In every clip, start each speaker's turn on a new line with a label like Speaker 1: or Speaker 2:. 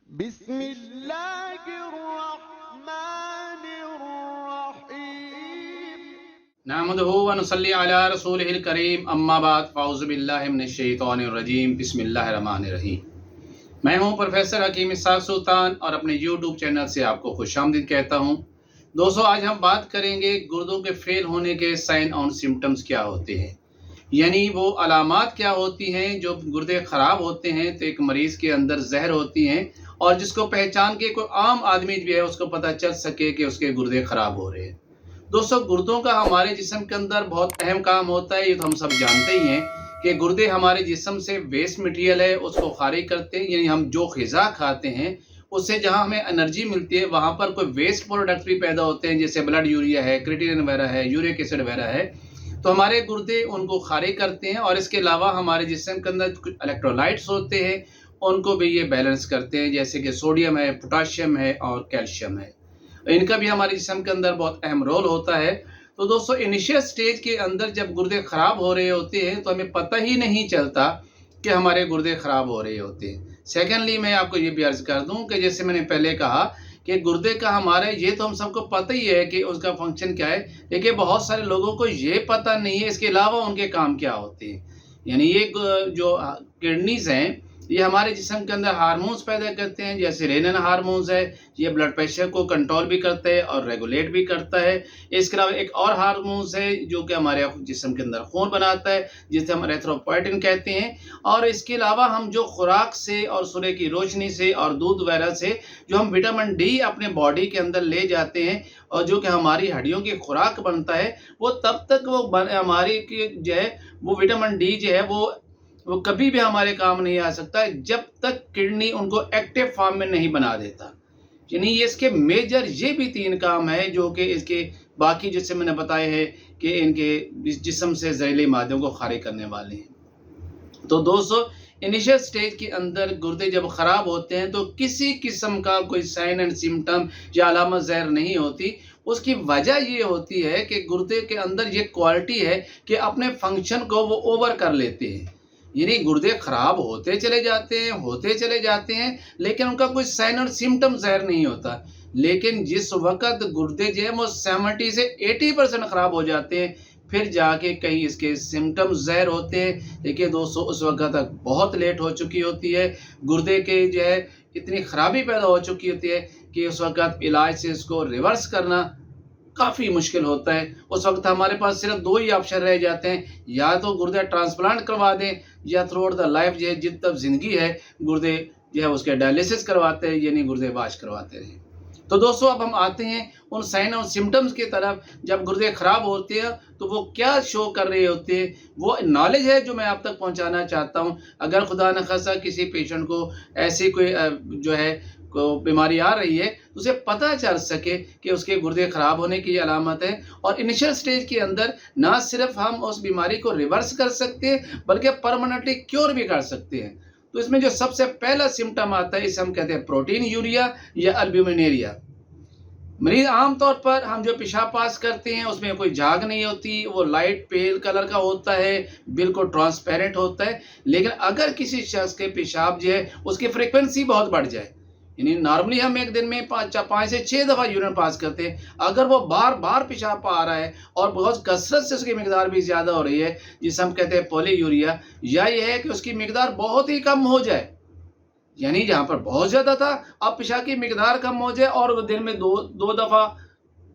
Speaker 1: बिस्मिल्लाहिर्रहमानिर्रहीम।
Speaker 2: नहमदुहु व नुसल्ली अला रसूलिहिल करीम अम्मा बाद फ़ाउज़ु बिल्लाहि मिनश शैतानिर रजीम बिस्मिल्लाहिर रहमानिर रहीम। मैं हूं प्रोफेसर हकीम इसहाक सुल्तान और अपने यूट्यूब चैनल से आपको खुशामदीद कहता हूं। दोस्तों, आज हम बात करेंगे गुर्दों के फेल होने के साइन और सिम्टम्स क्या होते हैं, यानी वो अलामात क्या होती हैं। जो गुर्दे ख़राब होते हैं तो एक मरीज़ के अंदर जहर होती हैं और जिसको पहचान के कोई आम आदमी भी है उसको पता चल सके कि उसके गुर्दे ख़राब हो रहे हैं। दोस्तों, गुर्दों का हमारे जिस्म के अंदर बहुत अहम काम होता है, ये तो हम सब जानते ही हैं कि गुर्दे हमारे जिस्म से वेस्ट मटेरियल है उसको खारिज करते हैं, यानी हम जो ग़िज़ा खाते हैं उससे जहाँ हमें एनर्जी मिलती है वहाँ पर कोई वेस्ट प्रोडक्ट भी पैदा होते हैं, जैसे ब्लड यूरिया है, क्रिएटिनिन वगैरह है, यूरिक एसिड वगैरह है, तो हमारे गुर्दे उनको खारिज करते हैं। और इसके अलावा हमारे जिस्म के अंदर कुछ इलेक्ट्रोलाइट्स होते हैं, उनको भी ये बैलेंस करते हैं, जैसे कि सोडियम है, पोटाशियम है और कैल्शियम है। इनका भी हमारे जिस्म के अंदर बहुत अहम रोल होता है। तो दोस्तों, इनिशियल स्टेज के अंदर जब गुर्दे ख़राब हो रहे होते हैं तो हमें पता ही नहीं चलता कि हमारे गुर्दे ख़राब हो रहे होते हैं। सेकेंडली, मैं आपको ये भी अर्ज़ कर दूं कि जैसे मैंने पहले कहा कि गुर्दे का हमारे ये तो हम सबको पता ही है कि उसका फंक्शन क्या है, लेकिन बहुत सारे लोगों को ये पता नहीं है इसके अलावा उनके काम क्या होते हैं। यानी ये जो किडनीज़ हैं ये हमारे जिस्म के अंदर हार्मोन्स पैदा करते हैं, जैसे रेनिन हार्मोन्स है, ये ब्लड प्रेशर को कंट्रोल भी करता है और रेगुलेट भी करता है। इसके अलावा एक और हार्मोन्स है जो कि हमारे जिस्म के अंदर खून बनाता है, जिसे हम एरिथ्रोपोइटिन कहते हैं। और इसके अलावा हम जो खुराक से और सूरज की रोशनी से और दूध वगैरह से जो हम विटामिन डी अपने बॉडी के अंदर ले जाते हैं और जो कि हमारी हड्डियों की खुराक बनता है, वो तब तक वो हमारी जो है वो विटामिन डी जो है वो कभी भी हमारे काम नहीं आ सकता है जब तक किडनी उनको एक्टिव फॉर्म में नहीं बना देता। यानी ये इसके मेजर ये भी 3 काम है जो कि इसके बाकी जैसे मैंने बताए हैं कि इनके जिस्म से जहरीले मादों को खारिज करने वाले हैं। तो दोस्तों, इनिशियल स्टेज के अंदर गुर्दे जब ख़राब होते हैं तो किसी किस्म का कोई साइन एंड सिम्टम या अलामत ज़ाहिर नहीं होती। उसकी वजह ये होती है कि गुर्दे के अंदर ये क्वालिटी है कि अपने फंक्शन को वो ओवर कर लेते हैं, यानी गुर्दे ख़राब होते चले जाते हैं लेकिन उनका कोई साइन और सिम्टम ज़ाहिर नहीं होता। लेकिन जिस वक्त गुर्दे जो है वो 70 से 80% ख़राब हो जाते हैं फिर जाके कहीं इसके सिम्टम्स ज़ाहिर होते हैं। देखिए दोस्तों, उस वक्त तक बहुत लेट हो चुकी होती है, गुर्दे के जो है इतनी ख़राबी पैदा हो चुकी होती है कि उस वक्त इलाज से इसको रिवर्स करना काफ़ी मुश्किल होता है। उस वक्त हमारे पास सिर्फ 2 ही ऑप्शन रह जाते हैं, या तो गुर्दे ट्रांसप्लांट करवा दें या थ्रू आउट द लाइफ जो है जित तक ज़िंदगी है गुर्दे जो है उसके डायलिसिस करवाते हैं, यानी गुर्दे वाश करवाते रहें। तो दोस्तों, अब हम आते हैं उन साइन और सिम्टम्स की तरफ। जब गुर्दे ख़राब होते हैं तो वो क्या शो कर रहे होते हैं, वो नॉलेज है जो मैं आप तक पहुंचाना चाहता हूं। अगर खुदा न खास्ता किसी पेशेंट को ऐसी कोई जो है को बीमारी आ रही है तो उसे पता चल सके कि उसके गुर्दे ख़राब होने की अलामत है। और इनिशियल स्टेज के अंदर ना सिर्फ हम उस बीमारी को रिवर्स कर सकते हैं बल्कि परमानेंटली क्योर भी कर सकते हैं। तो इसमें जो सबसे पहला सिम्टम आता है इसे हम कहते हैं प्रोटीन यूरिया या अल्ब्यूमिनेरिया। मरीज आमतौर पर हम जो पेशाब पास करते हैं उसमें कोई झाग नहीं होती, वो लाइट पेल कलर का होता है, बिल्कुल ट्रांसपेरेंट होता है। लेकिन अगर किसी शख्स के पेशाब जो है उसकी फ्रिक्वेंसी बहुत बढ़ जाए, यानी नॉर्मली हम एक दिन में 5 से 6 दफ़ा यूरिन पास करते हैं, अगर वो बार बार पेशाब आ रहा है और बहुत कसरत से उसकी मिकदार भी ज़्यादा हो रही है जिसे हम कहते हैं पॉलीयूरिया, या ये है कि उसकी मिकदार बहुत ही कम हो जाए, यानी जहाँ पर बहुत ज़्यादा था अब पेशाब की मिकदार कम हो जाए और वो दिन में दो दफ़ा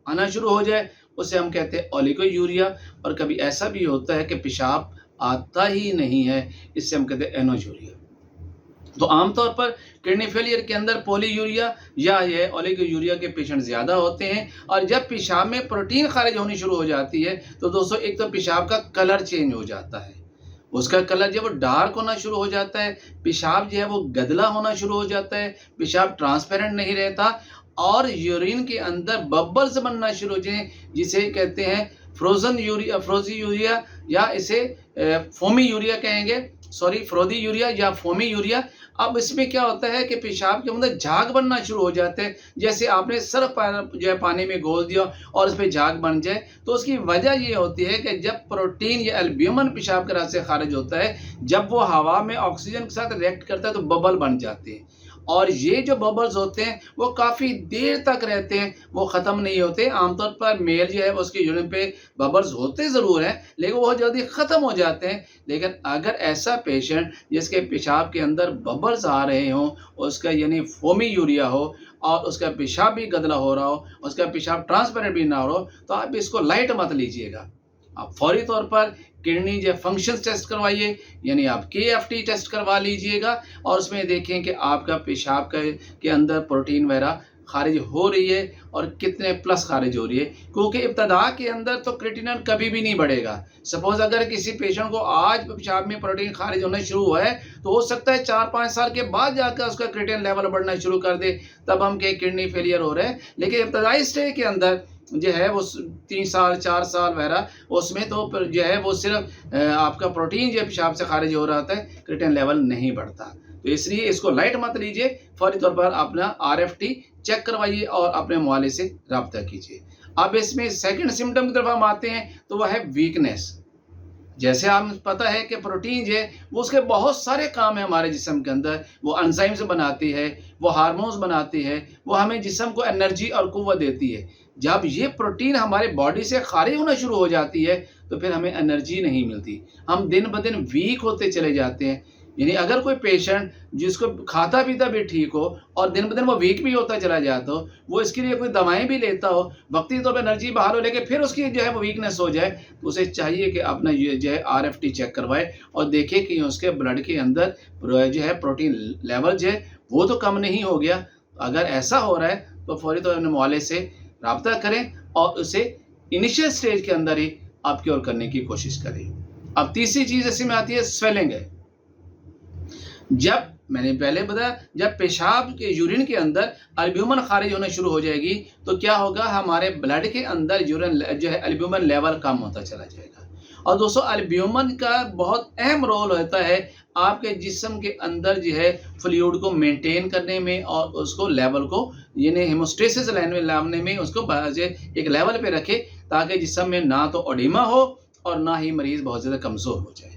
Speaker 2: आना शुरू हो जाए, उसे हम कहते हैं ओलिगोयूरिया। और कभी ऐसा भी होता है कि पेशाब आता ही नहीं है, इससे हम कहते हैं एनोयूरिया। तो आमतौर पर किडनी फेलियर के अंदर पॉलीयूरिया या ये ओलिगोयूरिया के पेशेंट ज़्यादा होते हैं। और जब पेशाब में प्रोटीन खारिज होनी शुरू हो जाती है तो दोस्तों, एक तो पेशाब का कलर चेंज हो जाता है, उसका कलर जब वो डार्क होना शुरू हो जाता है, पेशाब जो है वो गदला होना शुरू हो जाता है, पेशाब ट्रांसपेरेंट नहीं रहता और यूरिन के अंदर बबल्स बनना शुरू हो जाए, जिसे कहते हैं फ्रोजी यूरिया या इसे फोमी यूरिया कहेंगे, फ्रोदी यूरिया या फोमी यूरिया। अब इसमें क्या होता है कि पेशाब के अंदर झाग बनना शुरू हो जाते हैं, जैसे आपने सर्फ जो है पानी में घोल दिया और उस पर झाग बन जाए। तो उसकी वजह ये होती है कि जब प्रोटीन या एल्ब्यूमिन पेशाब के रास्ते से खारिज होता है, जब वो हवा में ऑक्सीजन के साथ रिएक्ट करता है तो बबल बन जाते हैं और ये जो बबल्स होते हैं वो काफ़ी देर तक रहते हैं, वो ख़त्म नहीं होते। आमतौर पर मेल जो है उसके यूरिन पे बबल्स होते ज़रूर हैं, लेकिन बहुत जल्दी ख़त्म हो जाते हैं। लेकिन अगर ऐसा पेशेंट जिसके पेशाब के अंदर बबल्स आ रहे हों, उसका यानी फोमी यूरिया हो और उसका पेशाब भी गंदला हो रहा हो, उसका पेशाब ट्रांसपेरेंट भी ना हो, तो आप इसको लाइट मत लीजिएगा। आप फौरी तौर पर किडनी जो फंक्शंस टेस्ट करवाइए, यानी आप KFT टेस्ट करवा लीजिएगा और उसमें देखें कि आपका पेशाब के अंदर प्रोटीन वगैरह खारिज हो रही है और कितने प्लस खारिज हो रही है, क्योंकि इब्तदा के अंदर तो क्रिएटिनिन कभी भी नहीं बढ़ेगा। सपोज अगर किसी पेशेंट को आज पेशाब में प्रोटीन खारिज होना शुरू हुआ है, तो हो सकता है 4-5 साल के बाद जाकर उसका क्रिएटिनिन लेवल बढ़ना शुरू कर दे, तब हम कहें किडनी फेलियर हो रहा है। लेकिन इब्तदाई स्टेज के अंदर जो है वो 3 साल 4 साल वगैरह, उसमें तो जो है वो सिर्फ आपका प्रोटीन जो पेशाब से खारिज हो रहा होता है, क्रिएटिनिन लेवल नहीं बढ़ता। तो इसलिए इसको लाइट मत लीजिए, फौरी तौर पर अपना RFT चेक करवाइए और अपने मुआलिज से रब्ता कीजिए। अब इसमें सेकंड सिम्टम की तरफ हम आते हैं, तो वह है वीकनेस। जैसे हमें पता है कि प्रोटीन जो है वो उसके बहुत सारे काम है हमारे जिस्म के अंदर। वो एंजाइम्स बनाती है, वो हार्मोन्स बनाती है, वो हमें जिस्म को एनर्जी और कुव्वत देती है। जब ये प्रोटीन हमारे बॉडी से खारिज होना शुरू हो जाती है, तो फिर हमें एनर्जी नहीं मिलती, हम दिन ब दिन वीक होते चले जाते हैं। यानी अगर कोई पेशेंट जिसको खाता पीता भी ठीक हो और दिन ब दिन वो वीक भी होता चला जाता हो, वो इसके लिए कोई दवाएं भी लेता हो, वक्ती तौर पर एनर्जी बहाल हो, लेकिन फिर उसकी जो है वो वीकनेस हो जाए, तो उसे चाहिए कि अपना ये जो है RFT चेक करवाए और देखे कि उसके ब्लड के अंदर जो है प्रोटीन लेवल जो है वो तो कम नहीं हो गया। अगर ऐसा हो रहा है तो फौरी तौर अपने मुआलिज से रब्ता करें और उसे इनिशियल स्टेज के अंदर ही आप क्योर करने की कोशिश करें। अब तीसरी चीज़ ऐसे में आती है स्वेलिंग है। जब मैंने पहले बताया, जब पेशाब के यूरिन के अंदर अल्ब्यूमिन खारिज होना शुरू हो जाएगी, तो क्या होगा, हमारे ब्लड के अंदर यूरिन जो है अल्ब्यूमिन लेवल कम होता चला जाएगा। और दोस्तों अल्ब्यूमिन का बहुत अहम रोल होता है आपके जिस्म के अंदर जो है फ्लूइड को मेंटेन करने में और उसको लेवल को यानी हेमोस्टेसिस लाने में उसको एक लेवल पे रखे, ताकि जिस्म में ना तो ओडिमा हो और ना ही मरीज बहुत ज़्यादा कमज़ोर हो जाए।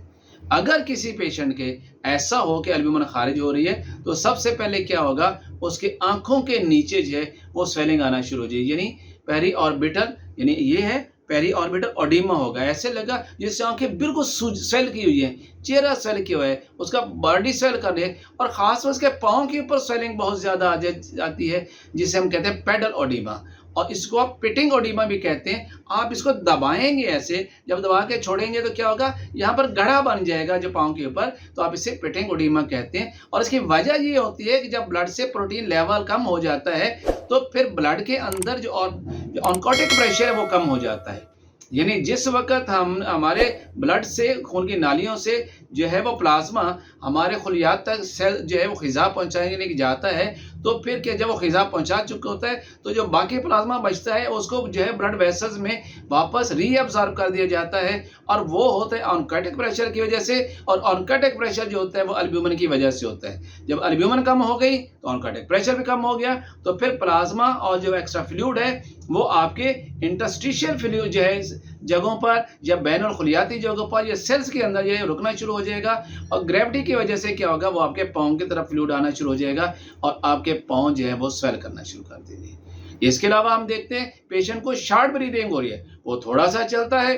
Speaker 2: अगर किसी पेशेंट के ऐसा हो कि अल्ब्यूमिन खारिज हो रही है, तो सबसे पहले क्या होगा, उसकी आंखों के नीचे जो है वो स्वेलिंग आना शुरू हो जाएगी, यानी पेरी ऑर्बिटल, यानी ये है पेरी ऑर्बिटल ओडिमा होगा। ऐसे लगा जिससे आंखें बिल्कुल स्वेल की हुई है, चेहरा स्वेल किया हुआ है, उसका बॉडी स्वेल कर रही है, और खासकर उसके पाँव के ऊपर स्वेलिंग बहुत ज़्यादा आ जाती है, जिसे हम कहते हैं पेडल ओडिमा, और इसको आप पिटिंग ओडिमा भी कहते हैं। आप इसको दबाएंगे ऐसे, जब दबा के छोड़ेंगे तो क्या होगा, यहाँ पर गढ़ा बन जाएगा जो पाँव के ऊपर, तो आप इसे पिटिंग ओडिमा कहते हैं। और इसकी वजह ये होती है कि जब ब्लड से प्रोटीन लेवल कम हो जाता है, तो फिर ब्लड के अंदर जो ऑनकोटिक प्रेशर है वो कम हो जाता है। यानी जिस वक्त हम हमारे ब्लड से, खून की नालियों से जो है वो प्लाज्मा हमारे खुलियात तक सेल जो है वो ख़िज़ा पहुँचाने जाता है, तो फिर क्या, जब वो ख़िज़ा पहुँचा चुका होता है, तो जो बाकी प्लाज्मा बचता है उसको जो है ब्लड वेसल्स में वापस रीअब्सॉर्ब कर दिया जाता है, और वो होता है ऑनकोटिक प्रेशर की वजह से। और ऑनकोटिक प्रेशर जो होता है वो अल्ब्यूमिन की वजह से होता है। जब अल्ब्यूमिन कम हो गई तो ऑनकोटिक प्रेशर भी कम हो गया, तो फिर प्लाज्मा और जो एक्स्ट्रा फ्लूइड है वो आपके इंटरस्टिशियल फ्लूइड जो है जगहों पर या बैनुल खुलियाती जगहों पर या सेल्स के अंदर ये रुकना शुरू हो जाएगा, और ग्रेविटी की वजह से क्या होगा, वो आपके पाँव की तरफ फ्लूइड आना शुरू हो जाएगा और आपके पाँव जो है वो स्वेल करना शुरू कर देंगे। इसके अलावा हम देखते हैं पेशेंट को शॉर्ट ब्रीदिंग हो रही है, वो थोड़ा सा चलता है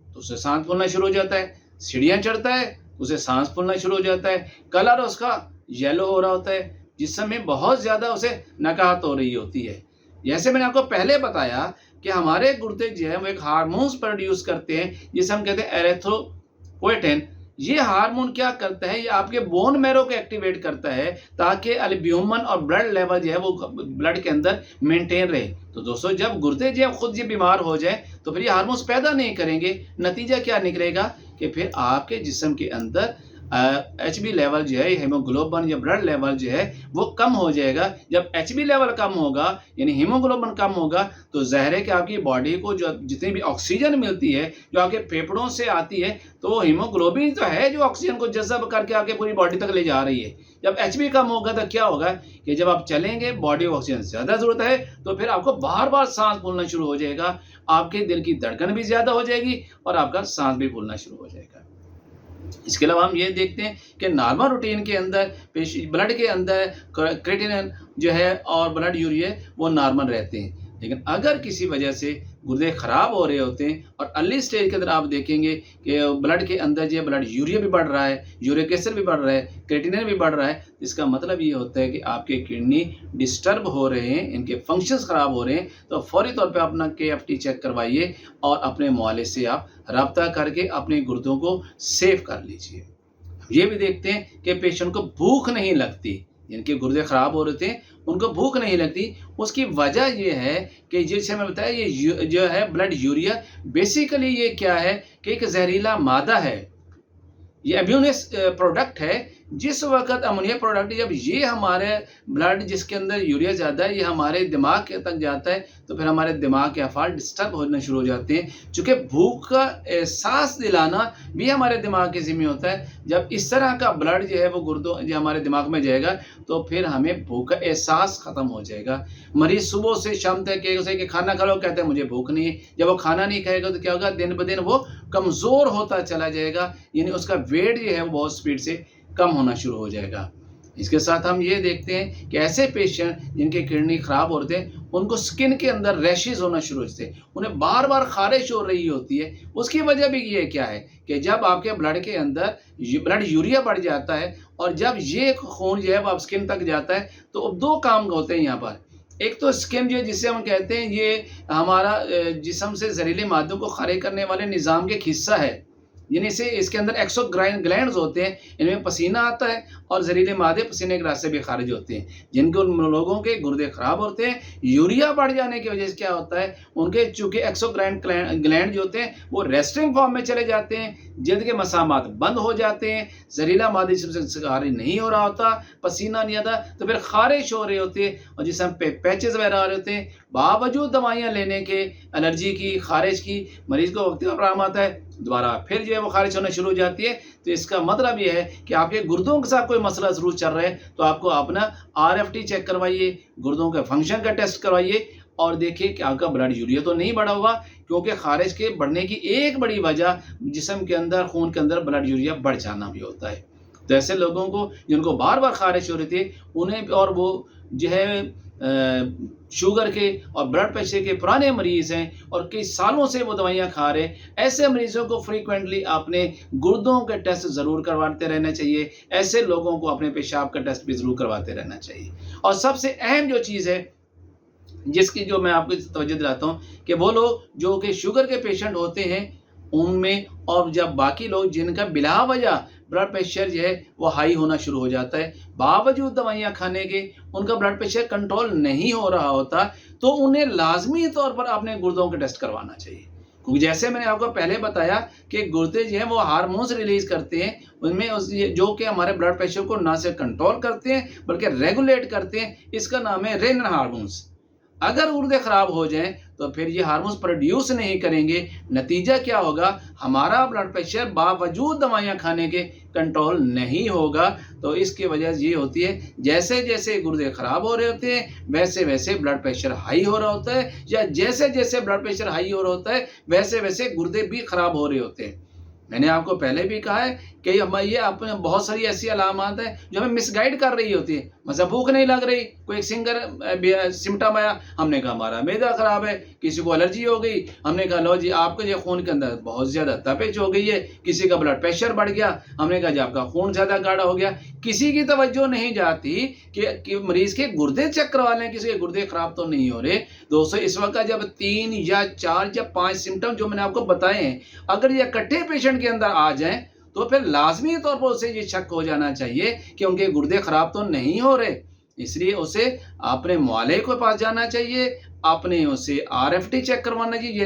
Speaker 2: तो उसे सांस फूलना शुरू हो जाता है, सीढ़ियाँ चढ़ता है तो उसे सांस फूलना शुरू हो जाता है, कलर उसका येलो हो रहा होता है, जिस समय बहुत ज़्यादा उसे नकाहत हो रही होती है। जैसे मैंने आपको पहले बताया कि हमारे गुर्दे जो है वो एक हार्मोन्स प्रोड्यूस करते हैं जिसे हम कहते हैं एरिथ्रोपोएटिन। ये हार्मोन क्या करता है, ये आपके बोन मैरो को एक्टिवेट करता है, ताकि अल्ब्यूमिन और ब्लड लेवल जो है वो ब्लड के अंदर मेंटेन रहे। तो दोस्तों जब गुर्दे जो है खुद ये बीमार हो जाए, तो फिर ये हार्मोन्स पैदा नहीं करेंगे, नतीजा क्या निकलेगा कि फिर आपके जिस्म के अंदर HB लेवल जो है, हीमोग्लोबिन या ब्लड लेवल जो है वो कम हो जाएगा। जब HB लेवल कम होगा यानी हीमोग्लोबिन कम होगा, तो ज़ाहिर है कि आपकी बॉडी को जो जितनी भी ऑक्सीजन मिलती है जो आपके फेफड़ों से आती है, तो वो हीमोग्लोबिन तो है जो ऑक्सीजन को जज़ब करके आपके पूरी बॉडी तक ले जा रही है। जब HB कम होगा तो क्या होगा कि जब आप चलेंगे, बॉडी को ऑक्सीजन ज़्यादा ज़रूरत है, तो फिर आपको बार बार सांस फूलना शुरू हो जाएगा, आपके दिल की धड़कन भी ज़्यादा हो जाएगी और आपका सांस भी फूलना शुरू हो जाएगा। इसके अलावा हम ये देखते हैं कि नॉर्मल रूटीन के अंदर ब्लड के अंदर क्रेटिनिन जो है और ब्लड यूरिया वो नॉर्मल रहते हैं। लेकिन अगर किसी वजह से गुर्दे ख़राब हो रहे होते हैं और अर्ली स्टेज के अंदर आप देखेंगे कि ब्लड के अंदर जो ब्लड यूरिया भी बढ़ रहा है, यूरिक एसिड भी बढ़ रहा है, क्रेटिनिन भी बढ़ रहा है, इसका मतलब ये होता है कि आपके किडनी डिस्टर्ब हो रहे हैं, इनके फंक्शंस ख़राब हो रहे हैं। तो फौरी तौर पे अपना KFT चेक करवाइए और अपने मुआलिज से आप रब्ता करके अपने गुर्दों को सेव कर लीजिए। ये भी देखते हैं कि पेशेंट को भूख नहीं लगती, जिनके गुर्दे ख़राब हो रहे थे उनको भूख नहीं लगती। उसकी वजह ये है कि जैसे मैं बताया ये जो है ब्लड यूरिया बेसिकली ये क्या है कि एक जहरीला मादा है, ये अम्यूनस प्रोडक्ट है। जिस वक्त अमोनिया प्रोडक्ट जब ये हमारे ब्लड जिसके अंदर यूरिया ज़्यादा है ये हमारे दिमाग के तक जाता है तो फिर हमारे दिमाग के अफ़ाल डिस्टर्ब होना शुरू हो जाते हैं। चूँकि भूख का एहसास दिलाना भी हमारे दिमाग के ज़िम्मे होता है। जब इस तरह का ब्लड जो है वो गुर्दों जो हमारे दिमाग में जाएगा तो फिर हमें भूख का एहसास ख़त्म हो जाएगा। मरीज़ सुबह से शाम तक कि खाना खा लो, कहते हैं मुझे भूख नहीं है। जब वो खाना नहीं खाएगा तो क्या होगा, दिन ब दिन वो कमज़ोर होता चला जाएगा, यानी उसका वेट जो है वो बहुत स्पीड से कम होना शुरू हो जाएगा। इसके साथ हम ये देखते हैं कि ऐसे पेशेंट जिनके किडनी ख़राब हो रहे थे उनको स्किन के अंदर रैशेज़ होना शुरू होते हैं, उन्हें बार बार खारिश हो रही होती है। उसकी वजह भी ये क्या है कि जब आपके ब्लड के अंदर ब्लड यूरिया बढ़ जाता है और जब ये खून जो है वो आप स्किन तक जाता है तो दो काम होते हैं यहाँ पर। एक तो स्किन जो जिसे हम कहते हैं ये हमारा जिस्म से जहरीले मादों को खारिज करने वाले निज़ाम के हिस्सा है, यानी से इसके अंदर एक्सोक्राइन ग्लैंड्स होते हैं, इनमें पसीना आता है और जहरीले मादे पसीने के रास्ते भी खारिज होते हैं। जिनको लोगों के गुर्दे ख़राब होते हैं यूरिया बढ़ जाने की वजह से क्या होता है, उनके चूँकि एक्सोक्राइन ग्लैंड जो होते हैं वो रेस्टिंग फॉर्म में चले जाते हैं, जल्द के मसामात बंद हो जाते हैं, जहरीला मादे जिससे खारिज नहीं हो रहा होता, पसीना नहीं आता तो फिर खारिश हो रही होती है और जिसम पे पैचेस वगैरह आ रहे होते हैं। बावजूद दवाइयाँ लेने के एलर्जी की, खारिश की, मरीज़ को वक्त पर आराम आता है, दोबारा फिर जो है वो खारिश होना शुरू हो जाती है। तो इसका मतलब ये है कि आपके गुर्दों के साथ कोई मसला ज़रूर चल रहा है तो आपको अपना RFT चेक करवाइए, गुर्दों के फंक्शन का टेस्ट करवाइए और देखिए कि आपका ब्लड यूरिया तो नहीं बढ़ा हुआ, क्योंकि खारिश के बढ़ने की एक बड़ी वजह जिस्म के अंदर खून के अंदर ब्लड यूरिया बढ़ जाना भी होता है। तो ऐसे लोगों को जिनको बार बार खारिश हो रही थी उन्हें, और वो जो है शुगर के और ब्लड प्रेशर के पुराने मरीज़ हैं और कई सालों से वो दवाइयाँ खा रहे हैं, ऐसे मरीज़ों को फ्रीक्वेंटली अपने गुर्दों के टेस्ट ज़रूर करवाते रहना चाहिए। ऐसे लोगों को अपने पेशाब का टेस्ट भी ज़रूर करवाते रहना चाहिए। और सबसे अहम जो चीज़ है जिसकी जो मैं आपको तवज्जो दिलाता हूँ कि वो लोग जो कि शुगर के पेशेंट होते हैं उनमें, और जब बाकी लोग जिनका बिला वजह ब्लड प्रेशर जो है वो हाई होना शुरू हो जाता है, बावजूद दवाइयाँ खाने के उनका ब्लड प्रेशर कंट्रोल नहीं हो रहा होता, तो उन्हें लाजमी तौर पर अपने गुर्दों के टेस्ट करवाना चाहिए। क्योंकि जैसे मैंने आपको पहले बताया कि गुर्दे जो हैं वो हार्मोन्स रिलीज करते हैं, उनमें जो कि हमारे ब्लड प्रेशर को ना सिर्फ कंट्रोल करते हैं बल्कि रेगुलेट करते हैं। इसका नाम है रेनिन हार्मोन्स। अगर गुर्दे ख़राब हो जाएं तो फिर ये हार्मोन्स प्रोड्यूस नहीं करेंगे, नतीजा क्या होगा, हमारा ब्लड प्रेशर बावजूद दवाइयाँ खाने के कंट्रोल नहीं होगा। तो इसकी वजह ये होती है जैसे जैसे गुर्दे ख़राब हो रहे होते हैं वैसे वैसे ब्लड प्रेशर हाई हो रहा होता है, या जैसे जैसे ब्लड प्रेशर हाई हो रहा होता है वैसे वैसे गुर्दे भी ख़राब हो रहे होते हैं। मैंने आपको पहले भी कहा है कि ये अपने बहुत सारी ऐसी अलामत है जो हमें मिसगाइड कर रही होती है। मतलब भूख नहीं लग रही, कोई सिंगर सिम्टम आया, हमने कहा हमारा मैदा ख़राब है, किसी को एलर्जी हो गई, हमने कहा लो जी आपके जो खून के अंदर बहुत ज़्यादा तपेज हो गई है, किसी का ब्लड प्रेशर बढ़ गया, हमने कहा जी आपका खून ज़्यादा गाढ़ा हो गया। किसी की तवज्जो नहीं जाती कि मरीज़ के गुर्दे चेक करवा लें, किसी के गुर्दे ख़राब तो नहीं हो रहे। दोस्तों इस वक्त जब 3 या 4 या 5 सिम्टम जो मैंने आपको बताए हैं अगर ये इकट्ठे पेशेंट के अंदर आ जाएं तो फिर लाजमी तौर पर उसे ये शक हो जाना चाहिए कि उनके गुर्दे ख़राब तो नहीं हो रहे। इसलिए उसे अपने मुआलिज के पास जाना चाहिए, आपने उसे RFT चेक करवाना चाहिए,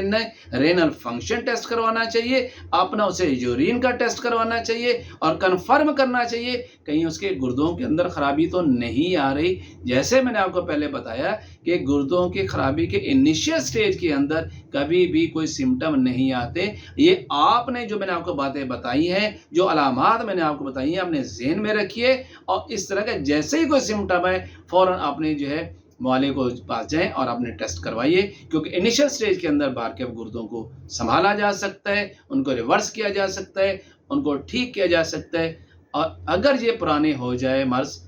Speaker 2: रेनल फंक्शन टेस्ट करवाना चाहिए, अपना उसे यूरिन का टेस्ट करवाना चाहिए और कंफर्म करना चाहिए कहीं उसके गुर्दों के अंदर ख़राबी तो नहीं आ रही। जैसे मैंने आपको पहले बताया कि गुर्दों की ख़राबी के इनिशियल स्टेज के अंदर कभी भी कोई सिम्टम नहीं आते। ये आपने जो मैंने आपको बातें बताई हैं, जो अलामात मैंने आपको बताई हैं, अपने ज़हन में रखिए और इस तरह का जैसे ही कोई सिम्टम है फ़ौरन आपने जो है मुआलिज को पास जाएं और अपने टेस्ट करवाइए, क्योंकि इनिशियल स्टेज के अंदर बाहर के गुर्दों को संभाला जा सकता है, उनको रिवर्स किया जा सकता है उनको ठीक किया जा सकता है। और अगर ये पुराने हो जाए मर्ज,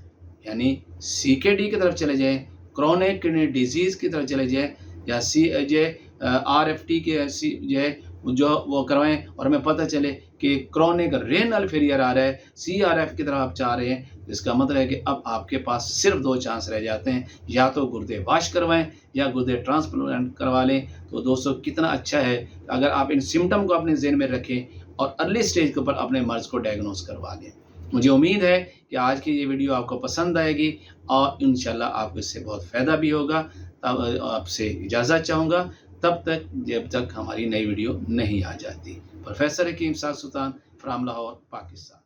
Speaker 2: यानी CKD की तरफ चले जाएँ, क्रोनिक किडनी डिजीज़ की तरफ चले जाएँ, या RFT के जो वो करवाएं और हमें पता चले कि क्रोनिक रेनल फेलियर आ रहा है, CRF की तरफ आप जा रहे हैं, इसका मतलब है कि अब आपके पास सिर्फ 2 चांस रह जाते हैं, या तो गुर्दे वाश करवाएं या गुर्दे ट्रांसप्लांट करवा लें। तो दोस्तों कितना अच्छा है अगर आप इन सिम्टम को अपने ज़हन में रखें और अर्ली स्टेज के ऊपर अपने मर्ज़ को डायग्नोस करवा लें। मुझे उम्मीद है कि आज की ये वीडियो आपको पसंद आएगी और इंशाल्लाह आपको इससे बहुत फ़ायदा भी होगा। तब आपसे इजाज़त चाहूँगा, तब तक जब तक हमारी नई वीडियो नहीं आ जाती। Professor Hakim Ishaq Sultan from Lahore, Pakistan.